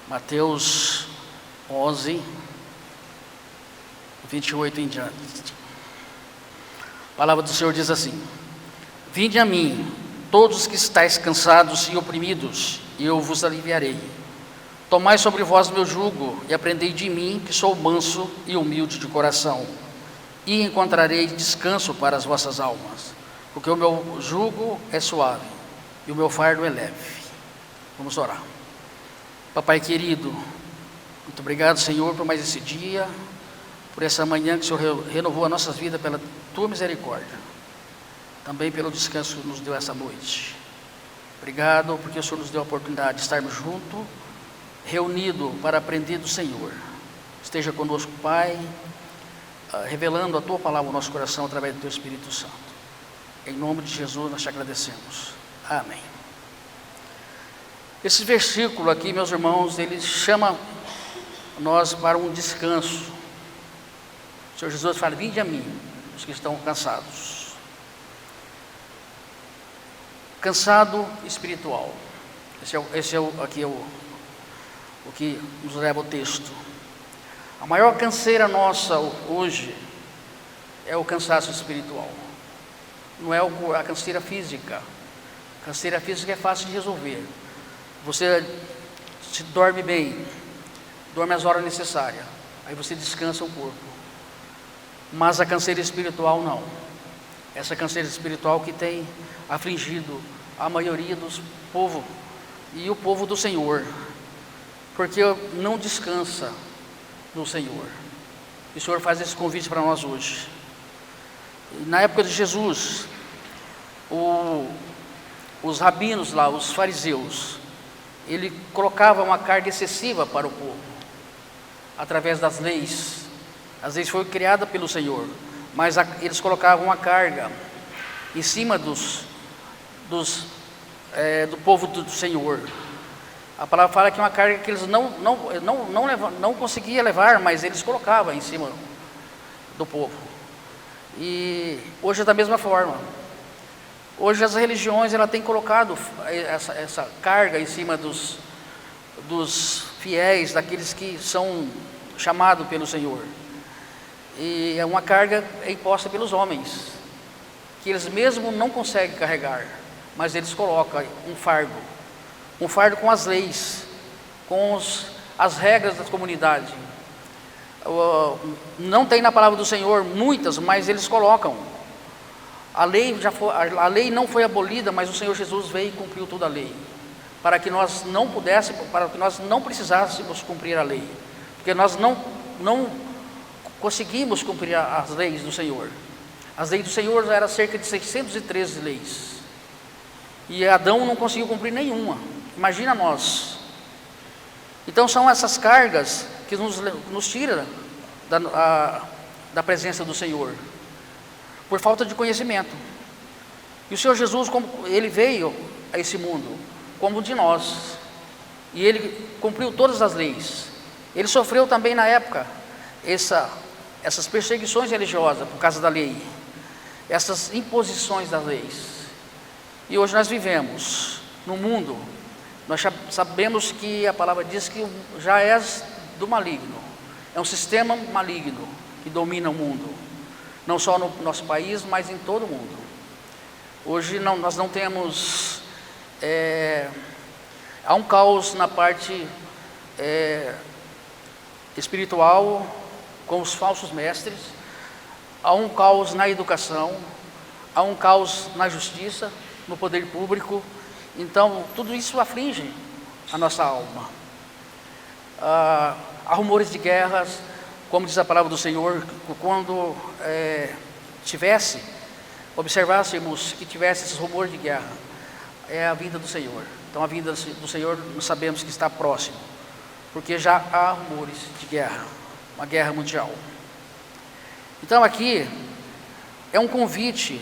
Mateus 11, 28 em diante. A palavra do Senhor diz assim: Vinde a mim, todos os que estáis cansados e oprimidos, e eu vos aliviarei. Tomai sobre vós meu jugo, e aprendei de mim, que sou manso e humilde de coração, e encontrarei descanso para as vossas almas, porque o meu jugo é suave, e o meu fardo é leve. Vamos orar. Papai querido, muito obrigado, Senhor, por mais esse dia, por essa manhã que o Senhor renovou a nossa vida pela Tua misericórdia, também pelo descanso que nos deu essa noite. Obrigado porque o Senhor nos deu a oportunidade de estarmos juntos, reunidos para aprender do Senhor. Esteja conosco, Pai, revelando a Tua palavra no nosso coração através do Teu Espírito Santo. Em nome de Jesus nós te agradecemos. Amém. Esse versículo aqui, meus irmãos, ele chama nós para um descanso. O Senhor Jesus fala: vinde a mim, os que estão cansados. Cansado espiritual. Esse é o que nos leva ao texto. A maior canseira nossa hoje é o cansaço espiritual. Não é a canseira física. A canseira física é fácil de resolver. Você se dorme bem, dorme as horas necessárias, aí você descansa o corpo. Mas a canseira espiritual não. Essa canseira espiritual que tem afligido a maioria dos povos e o povo do Senhor, porque não descansa no Senhor. E o Senhor faz esse convite para nós hoje. Na época de Jesus, os rabinos lá, os fariseus, ele colocava uma carga excessiva para o povo, através das leis. As leis foram criadas pelo Senhor, mas eles colocavam uma carga em cima do povo do Senhor. A palavra fala que é uma carga que eles não conseguiam levar, mas eles colocavam em cima do povo. E hoje é da mesma forma. Hoje as religiões têm colocado essa carga em cima dos fiéis, daqueles que são chamados pelo Senhor. E é uma carga imposta pelos homens, que eles mesmos não conseguem carregar, mas eles colocam um fardo com as leis, com as regras da comunidade. Não tem na palavra do Senhor muitas, mas eles colocam. A lei não foi abolida, mas o Senhor Jesus veio e cumpriu toda a lei, para que nós não precisássemos cumprir a lei, porque nós não conseguimos cumprir as leis do Senhor. As leis do Senhor eram cerca de 613 leis, e Adão não conseguiu cumprir nenhuma. Imagina nós. Então são essas cargas que nos tiram da presença do Senhor, por falta de conhecimento. E o Senhor Jesus, como ele veio a esse mundo como de nós, e ele cumpriu todas as leis. Ele sofreu também na época essas perseguições religiosas por causa da lei, essas imposições das leis. E hoje nós vivemos no mundo, nós sabemos que a palavra diz que já é do maligno, é um sistema maligno que domina o mundo, não só no nosso país, mas em todo o mundo. Hoje nós não temos, há um caos na parte espiritual, com os falsos mestres, há um caos na educação, há um caos na justiça, no poder público. Então tudo isso aflige a nossa alma. Há rumores de guerras, como diz a palavra do Senhor, quando observássemos que tivesse esses rumores de guerra, é a vinda do Senhor. Então a vinda do Senhor nós sabemos que está próximo, porque já há rumores de guerra, uma guerra mundial. Então aqui é um convite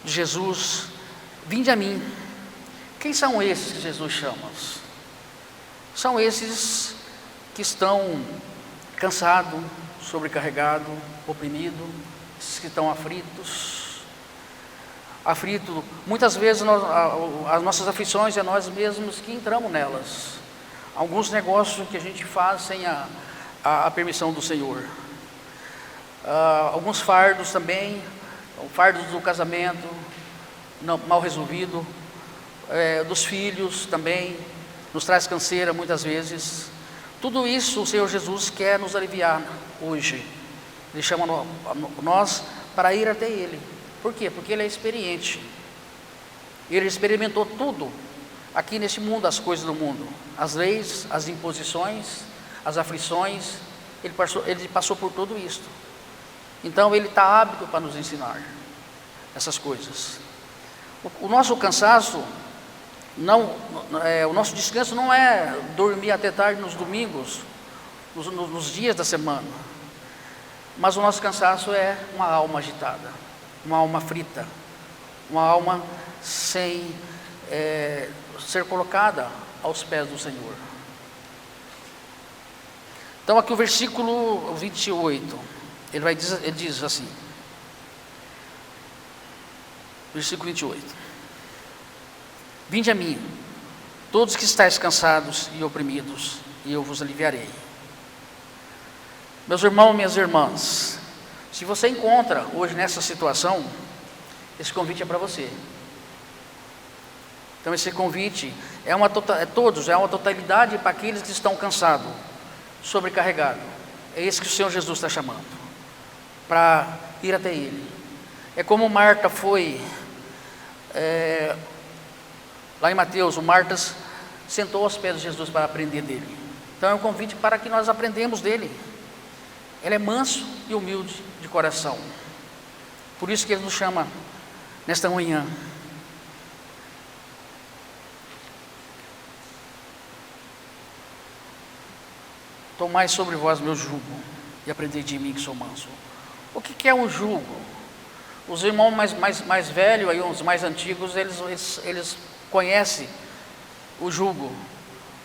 de Jesus: vinde a mim. Quem são esses que Jesus chama? São esses que estão cansados, sobrecarregados, oprimidos, esses que estão aflitos. Muitas vezes as nossas aflições é nós mesmos que entramos nelas. alguns negócios que a gente faz sem a permissão do Senhor. Alguns fardos também, fardos do casamento mal resolvido, dos filhos também, nos traz canseira muitas vezes. Tudo isso o Senhor Jesus quer nos aliviar hoje. Ele chama nós para ir até Ele. Por quê? Porque Ele é experiente. Ele experimentou tudo aqui neste mundo, as coisas do mundo, as leis, as imposições, as aflições. Ele passou por tudo isso. Então Ele está apto para nos ensinar essas coisas. O nosso cansaço, o nosso descanso não é dormir até tarde nos domingos, nos dias da semana, mas o nosso cansaço é uma alma agitada, uma alma frita, uma alma sem ser colocada aos pés do Senhor. Então aqui o versículo 28, ele diz assim, versículo 28: Vinde a mim, todos que estáis cansados e oprimidos, e eu vos aliviarei. Meus irmãos e minhas irmãs, se você encontra hoje nessa situação, esse convite é para você. Então esse convite é uma totalidade para aqueles que estão cansados, sobrecarregados. É isso que o Senhor Jesus está chamando, para ir até Ele. É como Marta foi, lá em Mateus, o Marta sentou aos pés de Jesus para aprender dele. Então é um convite para que nós aprendamos dele. Ele é manso e humilde de coração. Por isso que Ele nos chama nesta manhã. Tomai sobre vós meu jugo e aprendei de mim que sou manso. O que é um jugo? Os irmãos mais velhos, aí, os mais antigos, eles conhecem o jugo.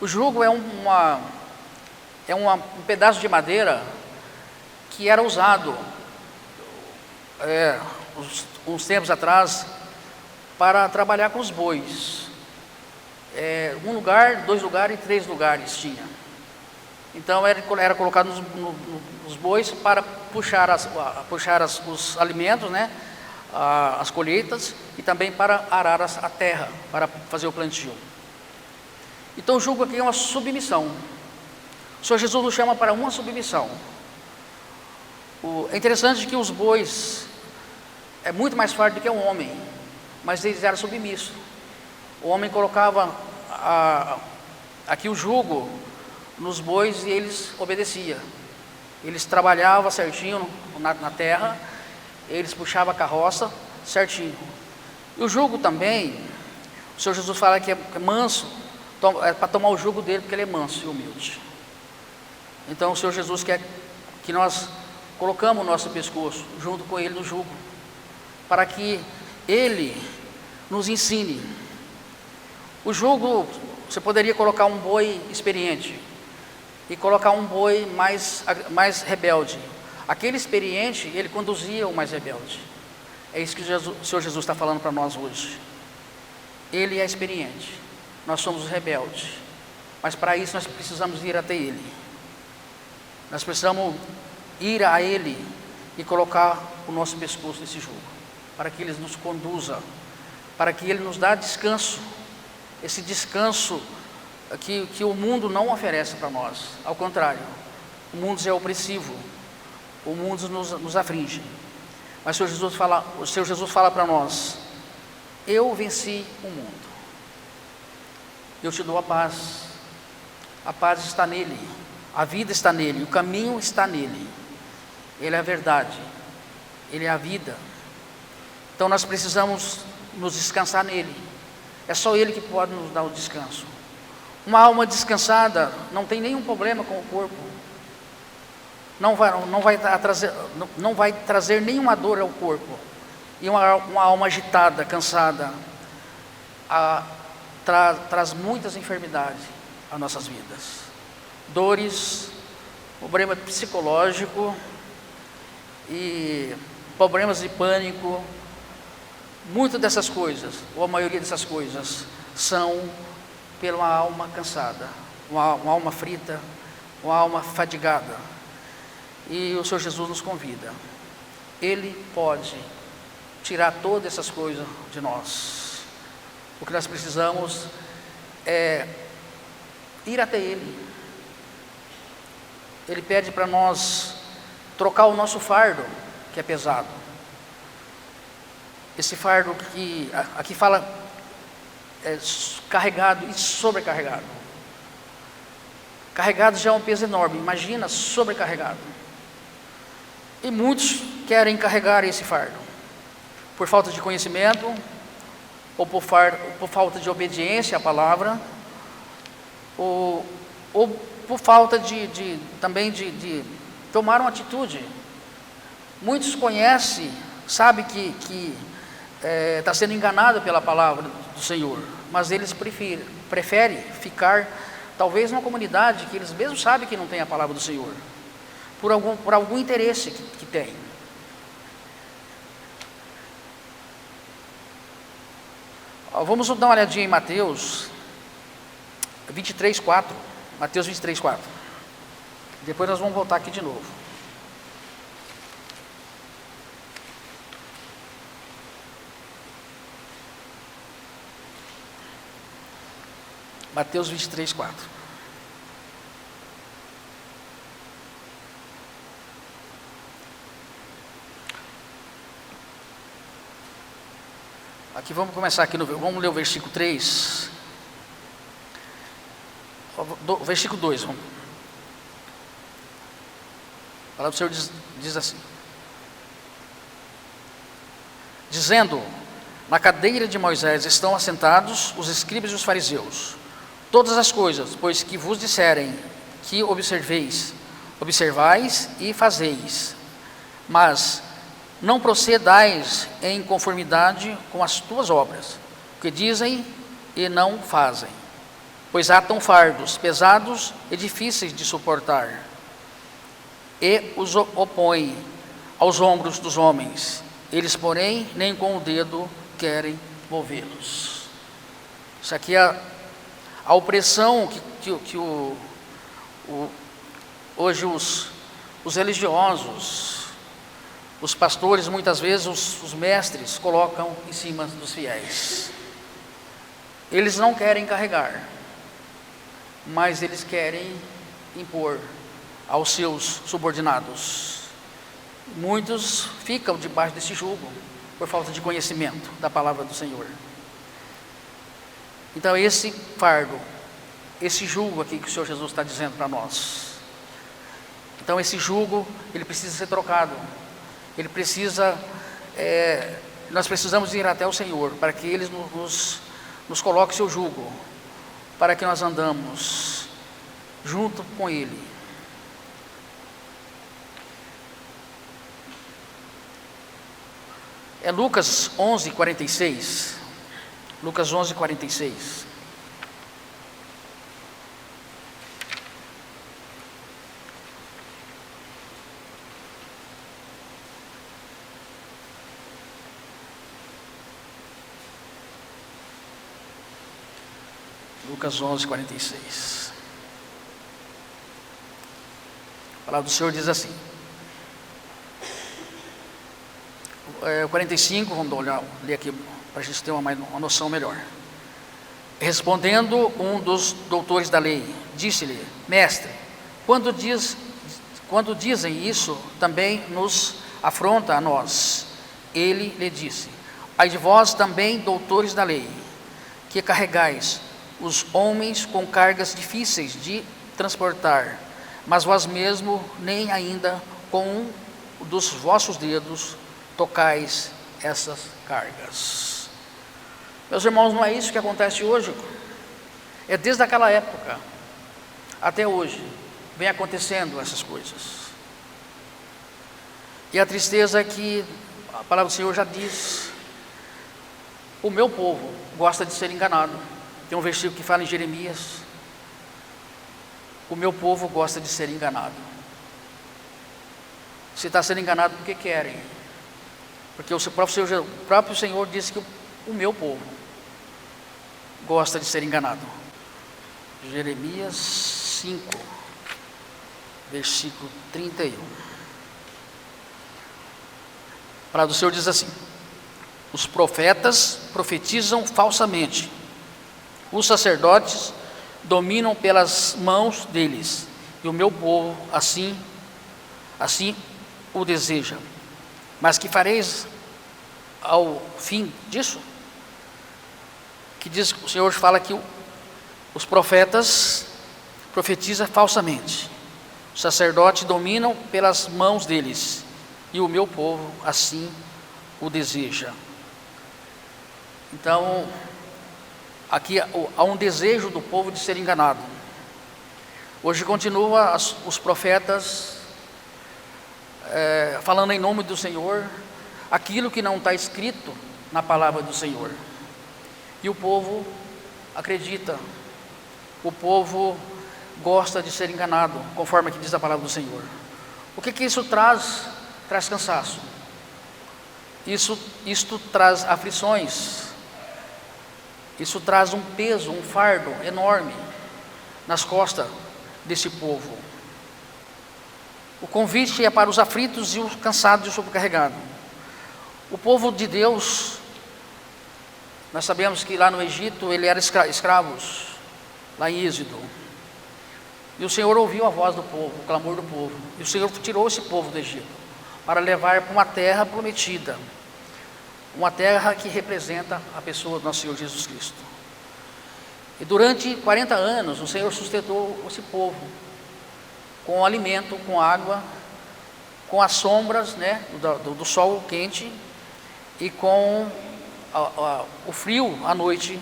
O jugo é um pedaço de madeira que era usado uns tempos atrás para trabalhar com os bois. Um lugar, 2 lugares e 3 lugares tinha. Então era colocado nos bois para puxar os alimentos, né? As colheitas, e também para arar a terra, para fazer o plantio. Então o jugo aqui é uma submissão. O Senhor Jesus nos chama para uma submissão. É interessante que os bois é muito mais forte do que o homem, mas eles eram submissos. O homem colocava aqui o jugo nos bois e eles obedeciam. Eles trabalhavam certinho na terra, eles puxavam a carroça certinho. E o jugo também, o Senhor Jesus fala que é manso, é para tomar o jugo dele, porque Ele é manso e humilde. Então o Senhor Jesus quer que nós colocamos o nosso pescoço junto com Ele no jugo, para que Ele nos ensine. O jugo, você poderia colocar um boi experiente e colocar um boi mais rebelde. Aquele experiente, ele conduzia o mais rebelde. É isso que o Senhor Jesus está falando para nós hoje. Ele é experiente, nós somos os rebeldes, mas para isso nós precisamos ir até Ele. Nós precisamos ir a Ele e colocar o nosso pescoço nesse jugo, para que Ele nos conduza, para que Ele nos dê descanso, esse descanso que o mundo não oferece para nós. Ao contrário, o mundo é opressivo, o mundo nos aflige. Mas o Senhor Jesus fala para nós: eu venci o mundo, eu te dou a paz está nele, a vida está nele, o caminho está nele, Ele é a verdade, Ele é a vida. Então nós precisamos nos descansar nele, é só Ele que pode nos dar o descanso. Uma alma descansada não tem nenhum problema com o corpo, não vai trazer nenhuma dor ao corpo. E uma alma agitada, cansada, traz muitas enfermidades às nossas vidas, dores, problema psicológico e problemas de pânico. Muitas dessas coisas, ou a maioria dessas coisas, são pela alma cansada, uma alma frita, uma alma fadigada. E o Senhor Jesus nos convida. Ele pode tirar todas essas coisas de nós. O que nós precisamos é ir até Ele. Ele pede para nós trocar o nosso fardo, que é pesado. Esse fardo que aqui fala carregado e sobrecarregado. Carregado já é um peso enorme, imagina sobrecarregado. E muitos querem carregar esse fardo, por falta de conhecimento, ou por falta de obediência à palavra, ou por falta também de tomar uma atitude. Muitos conhecem, sabem que está sendo enganado pela palavra do Senhor, mas eles preferem ficar, talvez, numa comunidade que eles mesmos sabem que não tem a palavra do Senhor, por algum interesse que tem. Vamos dar uma olhadinha em Mateus 23:4. Mateus 23:4. Depois nós vamos voltar aqui de novo. Mateus 23:4. Aqui vamos começar aqui vamos ler o versículo 3. Versículo 2. A palavra do Senhor diz assim: dizendo, na cadeira de Moisés estão assentados os escribas e os fariseus. Todas as coisas, pois que vos disserem que observais e fazeis, mas não procedais em conformidade com as tuas obras, que dizem e não fazem. Pois atam fardos pesados e difíceis de suportar, e os opõem aos ombros dos homens. Eles, porém, nem com o dedo querem movê-los. Isso aqui é a opressão que hoje os religiosos, os pastores, muitas vezes os mestres, colocam em cima dos fiéis. Eles não querem carregar, mas eles querem impor aos seus subordinados. Muitos ficam debaixo desse jugo por falta de conhecimento da palavra do Senhor. Então esse fardo, esse jugo aqui que o Senhor Jesus está dizendo para nós, então esse jugo, ele precisa ser trocado. Ele precisa, nós precisamos ir até o Senhor, para que Ele nos coloque o seu jugo, para que nós andamos junto com Ele. É Lucas 11:46. Lucas 11:46. Lucas 11:46. A palavra do Senhor diz assim. O 45, vamos ler aqui para a gente ter uma noção melhor. Respondendo um dos doutores da lei, disse-lhe: Mestre, quando dizem isso, também nos afronta a nós. Ele lhe disse: Ai de vós também, doutores da lei, que carregais os homens com cargas difíceis de transportar, mas vós mesmo nem ainda com um dos vossos dedos tocais essas cargas. Meus irmãos, não é isso que acontece hoje? É desde aquela época até hoje vem acontecendo essas coisas. E a tristeza é que a palavra do Senhor já diz: o meu povo gosta de ser enganado. Tem um versículo que fala em Jeremias: o meu povo gosta de ser enganado. Se está sendo enganado porque querem, porque o próprio Senhor disse que o meu povo gosta de ser enganado. Jeremias 5, versículo 31. A palavra do Senhor diz assim: os profetas profetizam falsamente, os sacerdotes dominam pelas mãos deles, e o meu povo assim o deseja. Mas que fareis ao fim disso? Que diz, o Senhor fala que os profetas profetizam falsamente, os sacerdotes dominam pelas mãos deles, e o meu povo assim o deseja. Então, aqui há um desejo do povo de ser enganado. Hoje continua os profetas falando em nome do Senhor aquilo que não está escrito na palavra do Senhor, e o povo acredita, o povo gosta de ser enganado, conforme aqui diz a palavra do Senhor. O que isso traz? Traz cansaço, isto traz aflições, isso traz um peso, um fardo enorme nas costas desse povo. O convite é para os aflitos e os cansados e sobrecarregados. O povo de Deus, nós sabemos que lá no Egito ele era escravos, lá em Êxodo, e o Senhor ouviu a voz do povo, o clamor do povo, e o Senhor tirou esse povo do Egito para levar para uma terra prometida, uma terra que representa a pessoa do nosso Senhor Jesus Cristo. E durante 40 anos o Senhor sustentou esse povo com alimento, com água, com as sombras, do sol quente, e com o frio à noite,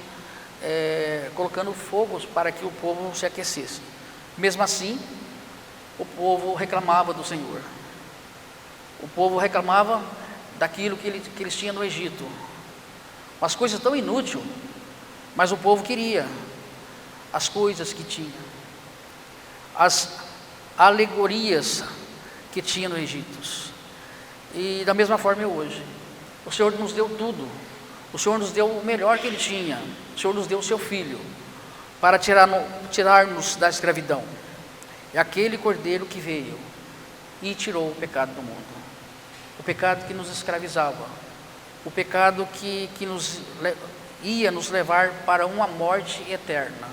colocando fogos para que o povo se aquecesse. Mesmo assim, o povo reclamava do Senhor, o povo reclamava daquilo que eles tinham no Egito, umas coisas tão inúteis, mas o povo queria as coisas que tinha, as alegorias que tinha no Egito. E da mesma forma hoje, o Senhor nos deu tudo, o Senhor nos deu o melhor que Ele tinha, o Senhor nos deu o seu Filho, para tirar-nos da escravidão. É aquele Cordeiro que veio e tirou o pecado do mundo, o pecado que nos escravizava, o pecado que ia nos levar para uma morte eterna,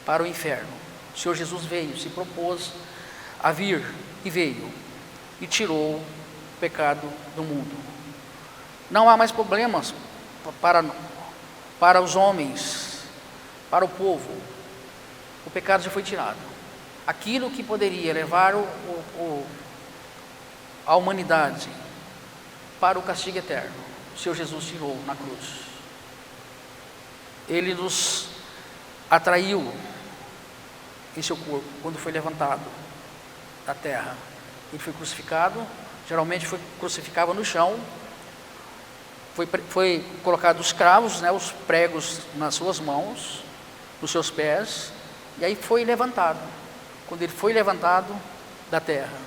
para o inferno. O Senhor Jesus veio, se propôs a vir, e veio e tirou o pecado do mundo. Não há mais problemas para os homens, para o povo. O pecado já foi tirado. Aquilo que poderia levar a humanidade para o castigo eterno, o Senhor Jesus tirou na cruz. Ele nos atraiu em seu corpo quando foi levantado da terra. Ele foi crucificado, geralmente foi crucificado no chão, foi colocado os cravos, os pregos nas suas mãos, nos seus pés, e aí foi levantado. Quando ele foi levantado da terra,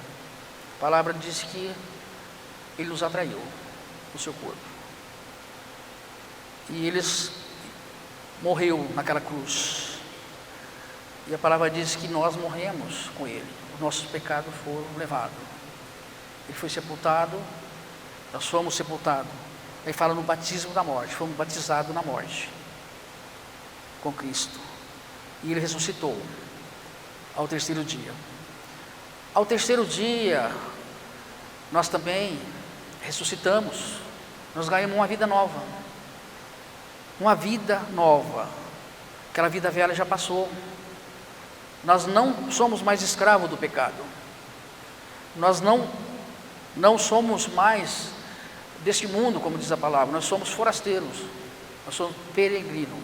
a palavra diz que ele nos atraiu no seu corpo, e eles morreu naquela cruz, e a palavra diz que nós morremos com ele, os nossos pecados foram levados, ele foi sepultado, nós fomos sepultados. Aí fala no batismo da morte, fomos batizados na morte com Cristo, e ele ressuscitou ao terceiro dia. Ao terceiro dia nós também ressuscitamos, nós ganhamos uma vida nova, aquela vida velha já passou, nós não somos mais escravos do pecado, nós não somos mais deste mundo, como diz a palavra, nós somos forasteiros, nós somos peregrinos,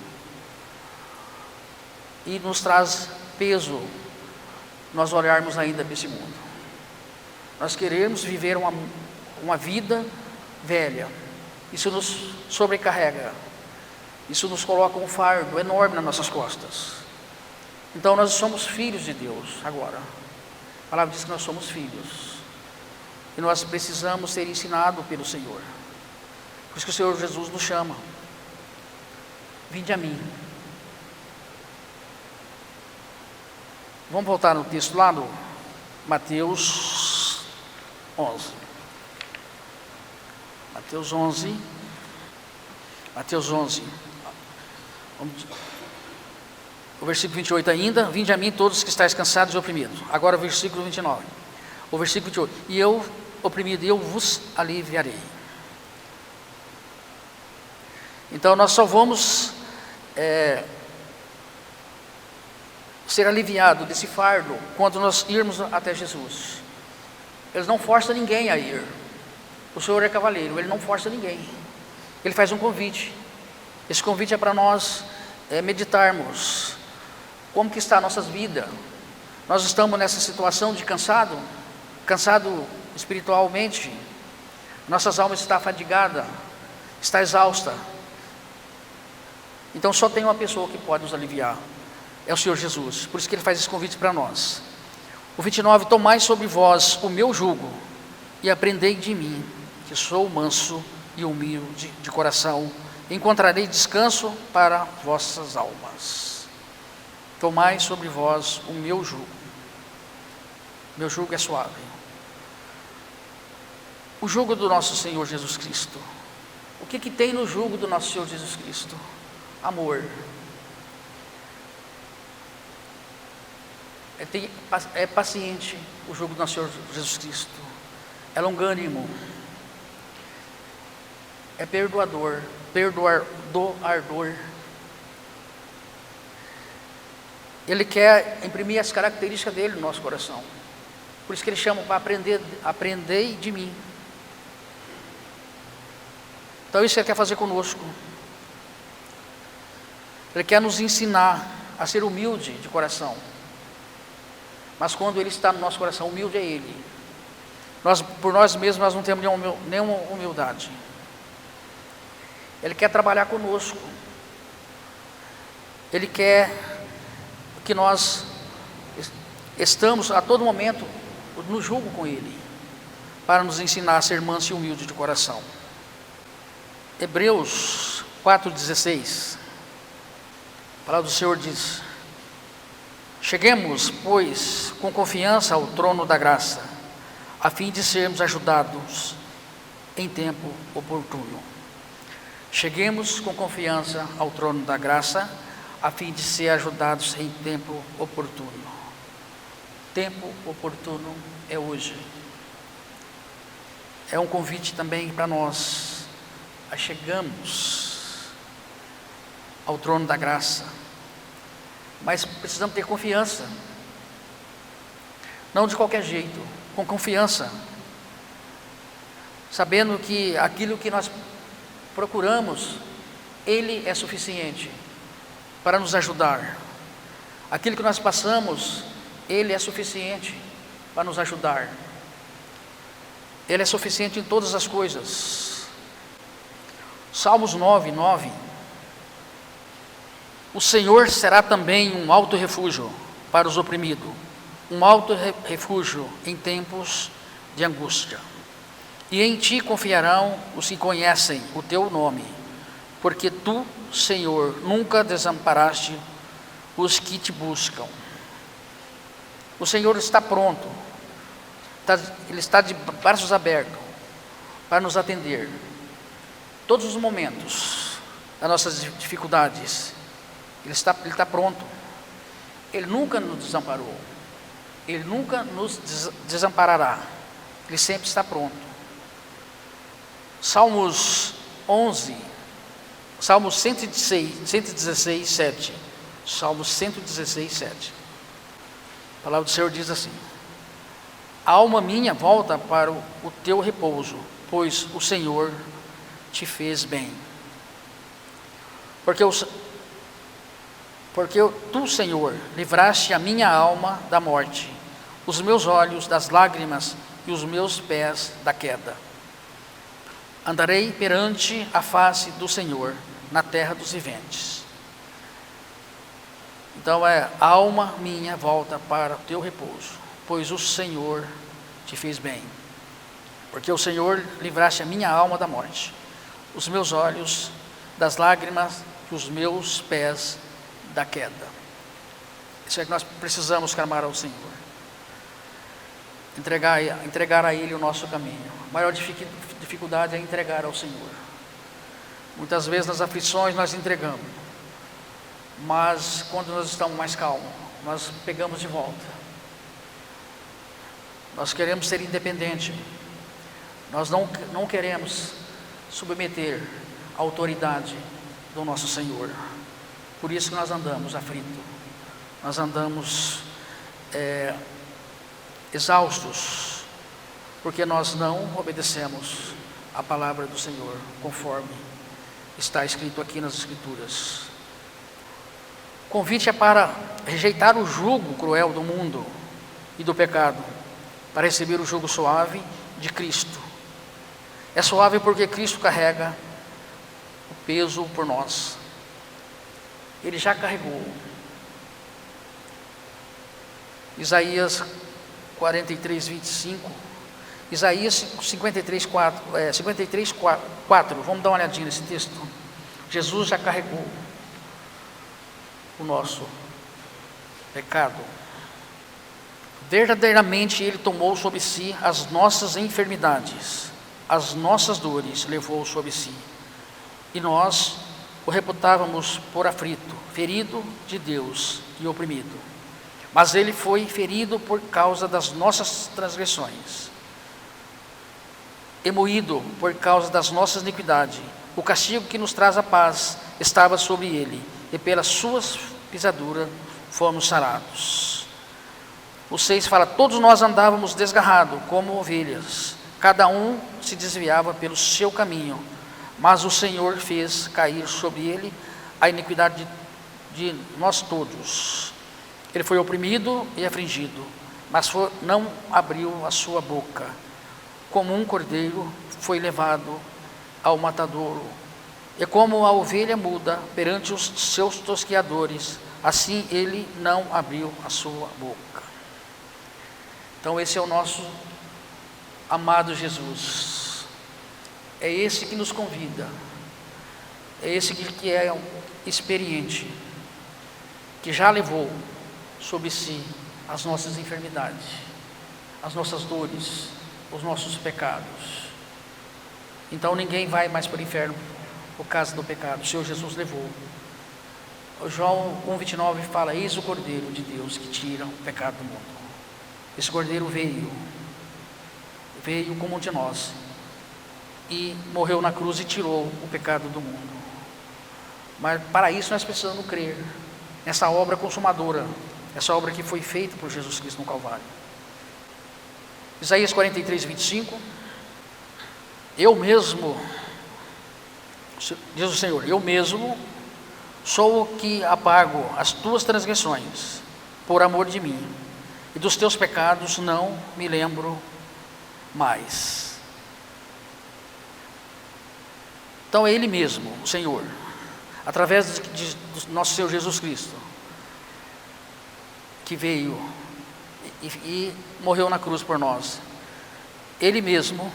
e nos traz peso nós olharmos ainda para esse mundo. Nós queremos viver uma vida velha, isso nos sobrecarrega, isso nos coloca um fardo enorme nas nossas costas. Então nós somos filhos de Deus agora, a palavra diz que nós somos filhos, e nós precisamos ser ensinados pelo Senhor. Por isso que o Senhor Jesus nos chama: vinde a mim, Vamos voltar no texto lá no Mateus 11. Mateus 11. Mateus 11. O versículo 28 ainda. Vinde a mim todos que estáis cansados e oprimidos. Agora o versículo 29. O versículo 28. E eu, oprimido, eu vos aliviarei. Então nós só vamos ser aliviados desse fardo quando nós irmos até Jesus. Ele não força ninguém a ir. O Senhor é cavaleiro, Ele não força ninguém. Ele faz um convite. Esse convite é para nós meditarmos como que está a nossa vida. Nós estamos nessa situação de cansado espiritualmente. Nossas almas estão fadigadas, está exausta. Então só tem uma pessoa que pode nos aliviar, é o Senhor Jesus. Por isso que Ele faz esse convite para nós. O 29, tomai sobre vós o meu jugo e aprendei de mim, que sou manso e humilde de coração, e encontrarei descanso para vossas almas. Tomai sobre vós o meu jugo. Meu jugo é suave. O jugo do nosso Senhor Jesus Cristo. O que tem no jugo do nosso Senhor Jesus Cristo? Amor. É paciente o jugo do nosso Senhor Jesus Cristo. É longânimo. É perdoador. Perdoador. Ele quer imprimir as características dele no nosso coração. Por isso que Ele chama para aprender de mim. Então isso Ele quer fazer conosco. Ele quer nos ensinar a ser humilde de coração. Mas quando Ele está no nosso coração, humilde é Ele. Por nós mesmos, nós não temos nenhuma humildade. Ele quer trabalhar conosco. Ele quer que nós estamos a todo momento no jugo com Ele, para nos ensinar a ser manso e humilde de coração. Hebreus 4,16. A palavra do Senhor diz: cheguemos, pois, com confiança ao trono da graça, a fim de sermos ajudados em tempo oportuno. Cheguemos com confiança ao trono da graça, a fim de ser ajudados em tempo oportuno. Tempo oportuno é hoje. É um convite também para nós a chegarmos ao trono da graça, mas precisamos ter confiança, não de qualquer jeito, com confiança, sabendo que aquilo que nós procuramos, Ele é suficiente para nos ajudar. Aquilo que nós passamos, Ele é suficiente para nos ajudar. Ele é suficiente em todas as coisas. Salmos 9:9. O Senhor será também um alto refúgio para os oprimidos, um alto refúgio em tempos de angústia. E em ti confiarão os que conhecem o teu nome, porque tu, Senhor, nunca desamparaste os que te buscam. O Senhor está pronto, Ele está de braços abertos para nos atender. Todos os momentos das nossas dificuldades, Ele está pronto. Ele nunca nos desamparou. Ele nunca nos desamparará. Ele sempre está pronto. Salmos 11, Salmos 116, 7. Salmos 116, 7. A palavra do Senhor diz assim: a alma minha volta para o teu repouso, pois o Senhor te fez bem. Porque tu, Senhor, livraste a minha alma da morte, os meus olhos das lágrimas e os meus pés da queda. Andarei perante a face do Senhor na terra dos viventes. Então a alma minha volta para o teu repouso, pois o Senhor te fez bem. Porque o Senhor livraste a minha alma da morte, os meus olhos das lágrimas e os meus pés da queda. Isso é que nós precisamos clamar ao Senhor. Entregar a Ele o nosso caminho. A maior dificuldade é entregar ao Senhor. Muitas vezes nas aflições nós entregamos, mas quando nós estamos mais calmos, nós pegamos de volta. Nós queremos ser independentes. Nós não queremos submeter a autoridade do nosso Senhor. Por isso que nós andamos aflitos. Nós andamos exaustos, porque nós não obedecemos a palavra do Senhor, conforme está escrito aqui nas Escrituras. O convite é para rejeitar o jugo cruel do mundo e do pecado, para receber o jugo suave de Cristo. É suave porque Cristo carrega o peso por nós. Ele já carregou. Isaías 43, 25, Isaías 53, 4, vamos dar uma olhadinha nesse texto. Jesus já carregou o nosso pecado. Verdadeiramente Ele tomou sobre si as nossas enfermidades, as nossas dores levou sobre si, e nós o reputávamos por aflito, ferido de Deus e oprimido. Mas Ele foi ferido por causa das nossas transgressões, e moído por causa das nossas iniquidades. O castigo que nos traz a paz estava sobre Ele, e pelas suas pisaduras fomos sarados. O 6 fala: todos nós andávamos desgarrados como ovelhas, cada um se desviava pelo seu caminho, mas o Senhor fez cair sobre Ele a iniquidade de nós todos. Ele foi oprimido e afligido, mas não abriu a sua boca. Como um cordeiro foi levado ao matadouro, e como a ovelha muda perante os seus tosqueadores, assim ele não abriu a sua boca. Então esse é o nosso amado Jesus. É esse que nos convida, é esse que é experiente, que já levou sobre si as nossas enfermidades, as nossas dores, os nossos pecados. Então ninguém vai mais para o inferno por causa do pecado. O Senhor Jesus levou. O João 1,29 fala: eis o Cordeiro de Deus que tira o pecado do mundo. Esse Cordeiro veio como um de nós e morreu na cruz e tirou o pecado do mundo. Mas para isso nós precisamos crer nessa obra consumadora, essa obra que foi feita por Jesus Cristo no Calvário. Isaías 43, 25. Eu mesmo, diz o Senhor, eu mesmo sou o que apago as tuas transgressões por amor de mim, e dos teus pecados não me lembro mais. Então é Ele mesmo, o Senhor, através do nosso Senhor Jesus Cristo, que veio e morreu na cruz por nós. Ele mesmo,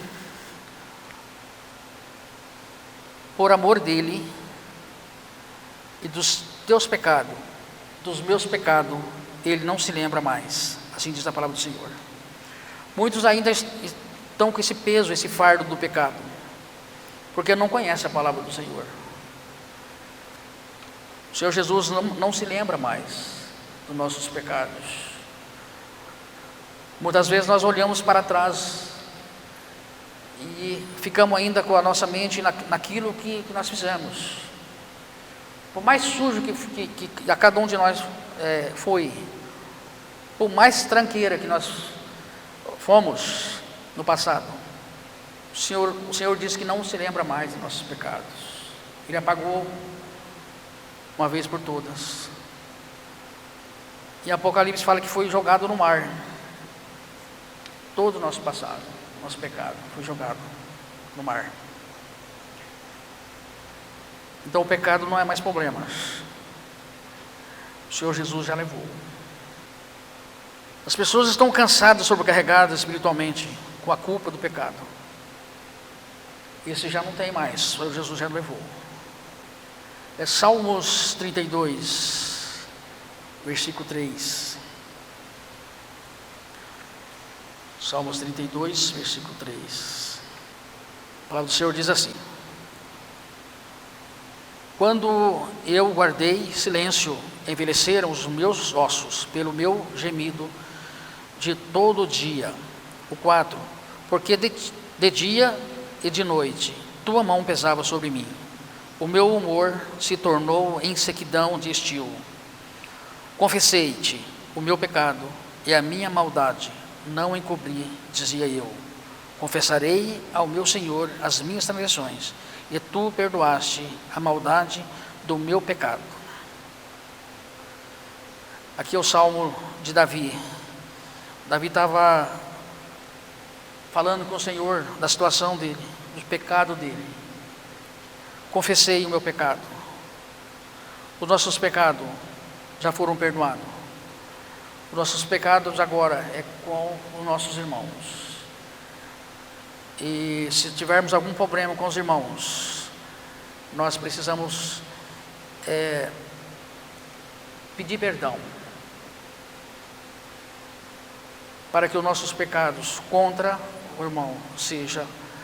por amor dele e dos teus pecados, dos meus pecados, Ele não se lembra mais. Assim diz a palavra do Senhor. Muitos ainda estão com esse peso, esse fardo do pecado, porque não conhecem a palavra do Senhor. O Senhor Jesus não se lembra mais dos nossos pecados. Muitas vezes nós olhamos para trás e ficamos ainda com a nossa mente naquilo que nós fizemos. Por mais sujo que a cada um de nós foi, por mais tranqueira que nós fomos no passado, o Senhor disse que não se lembra mais dos nossos pecados. Ele apagou uma vez por todas. E Apocalipse fala que foi jogado no mar. Todo o nosso passado, nosso pecado, foi jogado no mar. Então o pecado não é mais problema. O Senhor Jesus já levou. As pessoas estão cansadas, sobrecarregadas espiritualmente, com a culpa do pecado. Esse já não tem mais, o Senhor Jesus já levou. É Salmos 32, versículo 3. Salmos 32, versículo 3. A palavra do Senhor diz assim: quando eu guardei silêncio, envelheceram os meus ossos pelo meu gemido de todo dia. O 4. Porque de dia e de noite tua mão pesava sobre mim. O meu humor se tornou em sequidão de estio. Confessei-te o meu pecado e a minha maldade não encobri, dizia eu. Confessarei ao meu Senhor as minhas transgressões, e tu perdoaste a maldade do meu pecado. Aqui é o salmo de Davi. Davi estava falando com o Senhor da situação dele, do pecado dele. Confessei o meu pecado. Os nossos pecados já foram perdoados. Os nossos pecados agora é com os nossos irmãos. E se tivermos algum problema com os irmãos, nós precisamos pedir perdão, para que os nossos pecados contra o irmão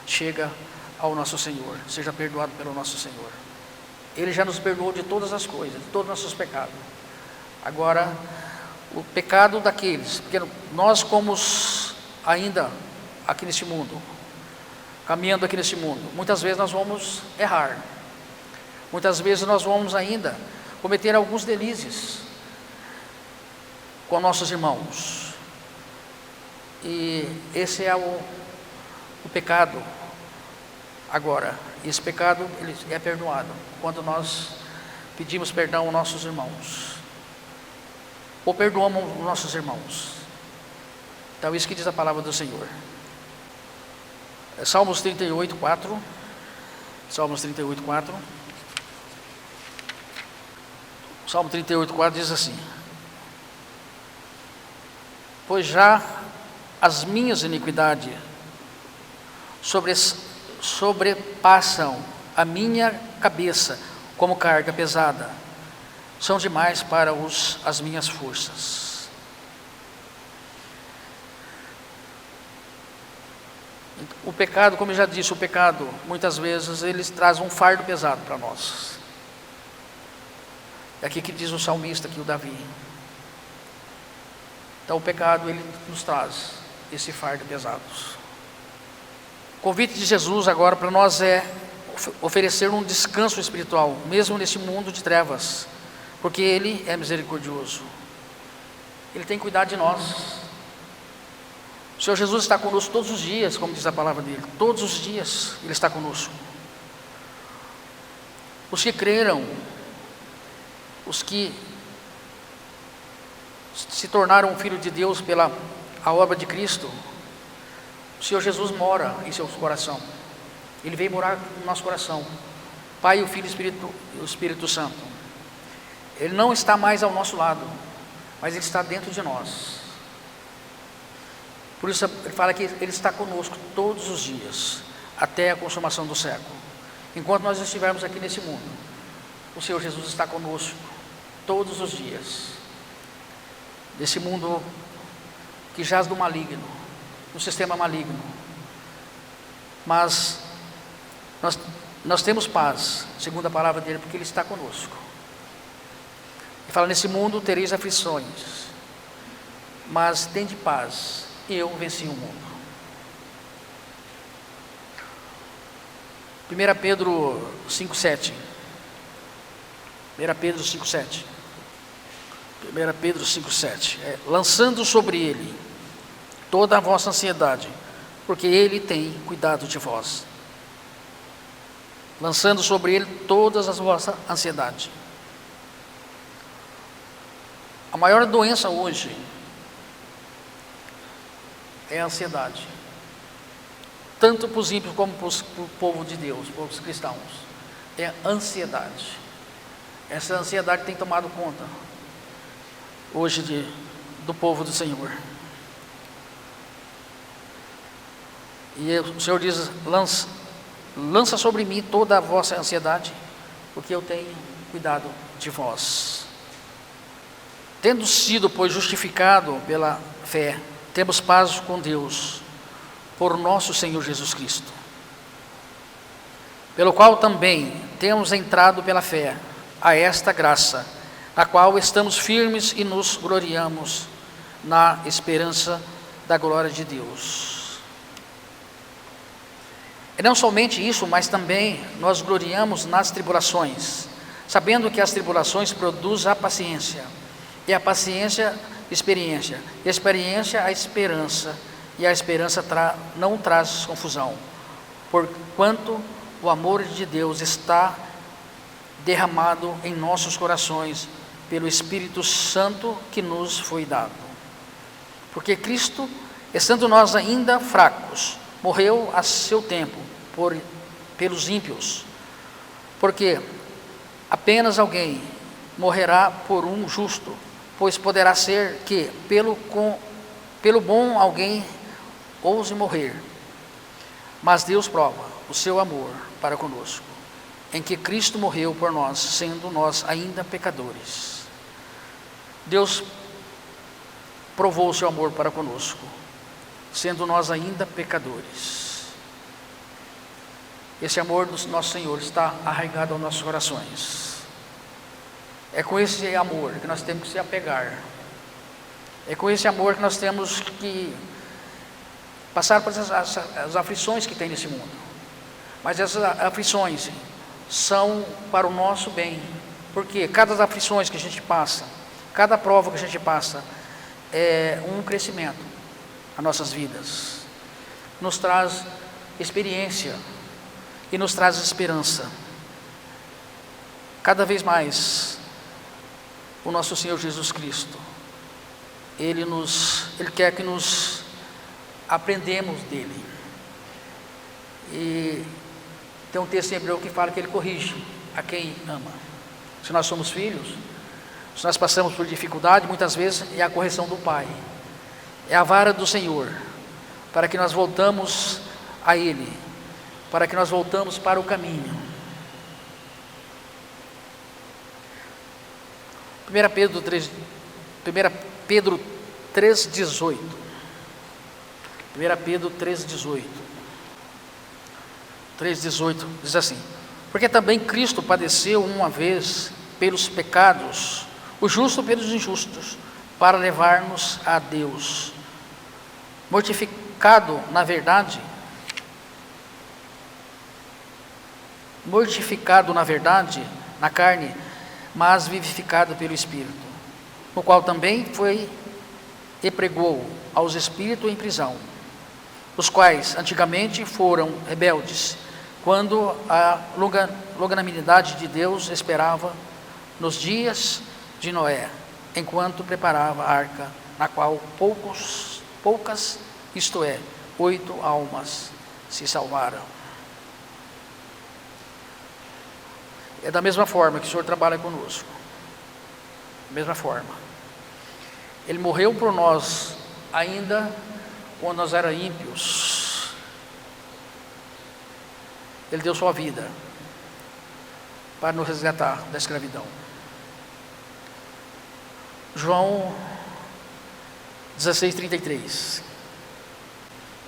chega ao nosso Senhor, seja perdoado pelo nosso Senhor. Ele já nos perdoou de todas as coisas, de todos os nossos pecados. Agora, o pecado daqueles, porque nós como ainda aqui neste mundo, caminhando aqui neste mundo, muitas vezes nós vamos errar, muitas vezes nós vamos ainda cometer alguns delícias com nossos irmãos, e esse é o pecado. Agora, esse pecado ele é perdoado quando nós pedimos perdão aos nossos irmãos, ou perdoamos os nossos irmãos. Então, isso que diz a palavra do Senhor. Salmos 38, 4. Salmos 38, 4. Salmo 38, 4 diz assim: pois já as minhas iniquidades sobrepassam a minha cabeça como carga pesada, são demais para as minhas forças. O pecado, como eu já disse, o pecado, muitas vezes, ele traz um fardo pesado para nós. É aqui que diz o salmista, aqui o Davi. Então o pecado, ele nos traz esse fardo pesado. O convite de Jesus agora para nós é oferecer um descanso espiritual, mesmo nesse mundo de trevas, porque Ele é misericordioso. Ele tem cuidado de nós. O Senhor Jesus está conosco todos os dias, como diz a palavra dele. Todos os dias Ele está conosco. Os que creram, os que se tornaram filho de Deus pela a obra de Cristo, o Senhor Jesus mora em seu coração. Ele veio morar no nosso coração. Pai, o Filho e o Espírito Santo. Ele não está mais ao nosso lado, mas Ele está dentro de nós. Por isso ele fala que Ele está conosco todos os dias, até a consumação do século. Enquanto nós estivermos aqui nesse mundo, o Senhor Jesus está conosco todos os dias. Desse mundo que jaz do maligno, no sistema maligno. Mas nós temos paz, segundo a palavra dele, porque Ele está conosco. Ele fala: nesse mundo tereis aflições, mas tende paz, eu venci o mundo. 1 Pedro 5,7. 1 Pedro 5,7. 1 Pedro 5,7. Lançando sobre Ele toda a vossa ansiedade, porque Ele tem cuidado de vós. Lançando sobre Ele todas as vossas ansiedades. A maior doença hoje é a ansiedade, tanto para os ímpios como para o povo de Deus, para os cristãos. É a ansiedade. Essa ansiedade tem tomado conta hoje do povo do Senhor. E o Senhor diz: lança sobre mim toda a vossa ansiedade, porque eu tenho cuidado de vós. Tendo sido, pois, justificado pela fé, temos paz com Deus, por nosso Senhor Jesus Cristo, pelo qual também temos entrado pela fé a esta graça, na qual estamos firmes e nos gloriamos na esperança da glória de Deus. E não somente isso, mas também nós gloriamos nas tribulações, sabendo que as tribulações produzem a paciência, e a paciência, experiência, e a experiência, a esperança, e a esperança não traz confusão, porquanto o amor de Deus está derramado em nossos corações pelo Espírito Santo que nos foi dado. Porque Cristo, estando nós ainda fracos, morreu a seu tempo pelos ímpios, porque apenas alguém morrerá por um justo, pois poderá ser que pelo bom alguém ouse morrer. Mas Deus prova o seu amor para conosco, em que Cristo morreu por nós, sendo nós ainda pecadores. Deus provou o seu amor para conosco, sendo nós ainda pecadores. Esse amor do nosso Senhor está arraigado aos nossos corações. É com esse amor que nós temos que se apegar. É com esse amor que nós temos que passar por as aflições que tem nesse mundo. Mas essas aflições são para o nosso bem, porque cada das aflições que a gente passa, cada prova que a gente passa, é um crescimento nas nossas vidas, nos traz experiência e nos traz esperança. Cada vez mais, o nosso Senhor Jesus Cristo, Ele quer que nos aprendemos dEle. E tem um texto em Hebreu que fala que Ele corrige a quem ama. Se nós somos filhos, se nós passamos por dificuldade, muitas vezes é a correção do Pai, é a vara do Senhor, para que nós voltamos a Ele, para que nós voltamos para o caminho. 1 Pedro 3,18. 1 Pedro 3,18 diz assim: porque também Cristo padeceu uma vez pelos pecados, o justo pelos injustos, para levar-nos a Deus, mortificado na verdade, na carne, mas vivificado pelo Espírito, no qual também foi e pregou aos espíritos em prisão, os quais antigamente foram rebeldes, quando a longanimidade de Deus esperava nos dias de Noé, enquanto preparava a arca, na qual poucas, isto é, 8 almas se salvaram. É da mesma forma que o Senhor trabalha conosco. Da mesma forma. Ele morreu por nós ainda quando nós éramos ímpios. Ele deu sua vida para nos resgatar da escravidão. João 16:33.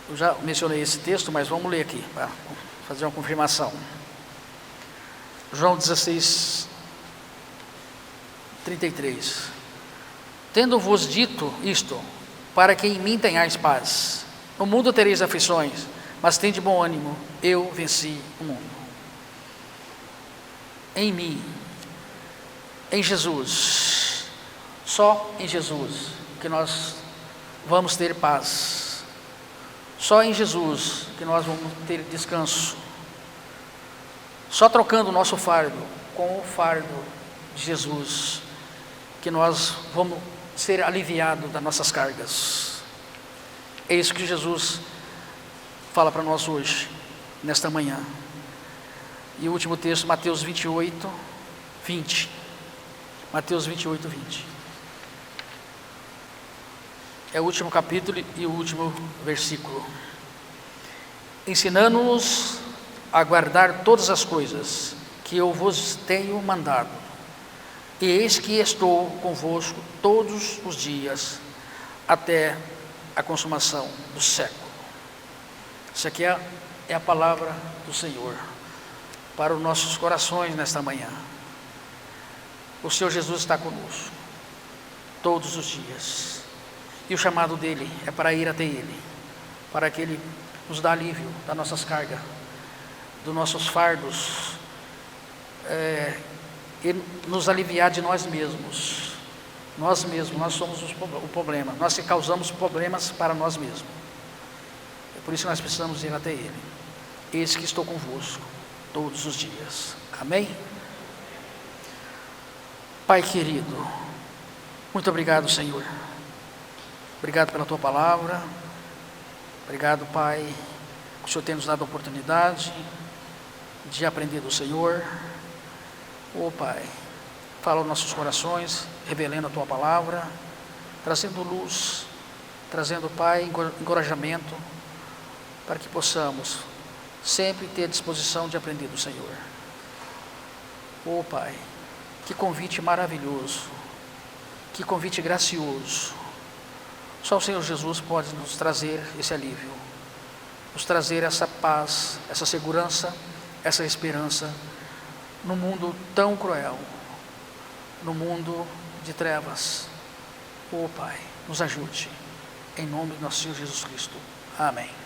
Eu já mencionei esse texto, mas vamos ler aqui para fazer uma confirmação. João 16:33. Tendo-vos dito isto, para que em mim tenhais paz. No mundo tereis aflições, mas tende bom ânimo, eu venci o mundo. Em mim, em Jesus, só em Jesus que nós vamos ter paz. Só em Jesus que nós vamos ter descanso. Só trocando o nosso fardo com o fardo de Jesus que nós vamos ser aliviados das nossas cargas. É isso que Jesus fala para nós hoje, nesta manhã. E o último texto, Mateus 28:20. Mateus 28:20. É o último capítulo e o último versículo. Ensinando-nos a guardar todas as coisas que eu vos tenho mandado. E eis que estou convosco todos os dias, até a consumação do século. Isso aqui é a palavra do Senhor para os nossos corações nesta manhã. O Senhor Jesus está conosco todos os dias, e o chamado dele é para ir até Ele, para que Ele nos dê alívio das nossas cargas, dos nossos fardos, e nos aliviar de nós mesmos. Nós somos o problema, nós que causamos problemas para nós mesmos. É por isso que nós precisamos ir até Ele. Eis que estou convosco todos os dias. Amém? Pai querido, muito obrigado, Senhor. Obrigado pela Tua palavra. Obrigado, Pai, que o Senhor tem nos dado a oportunidade de aprender do Senhor. Pai, fala aos nossos corações, revelando a Tua palavra, trazendo luz, trazendo, Pai, encorajamento, para que possamos sempre ter disposição de aprender do Senhor. Pai, que convite maravilhoso, que convite gracioso. Só o Senhor Jesus pode nos trazer esse alívio, nos trazer essa paz, essa segurança, essa esperança, no mundo tão cruel, no mundo de trevas. Pai, nos ajude, em nome do nosso Senhor Jesus Cristo. Amém.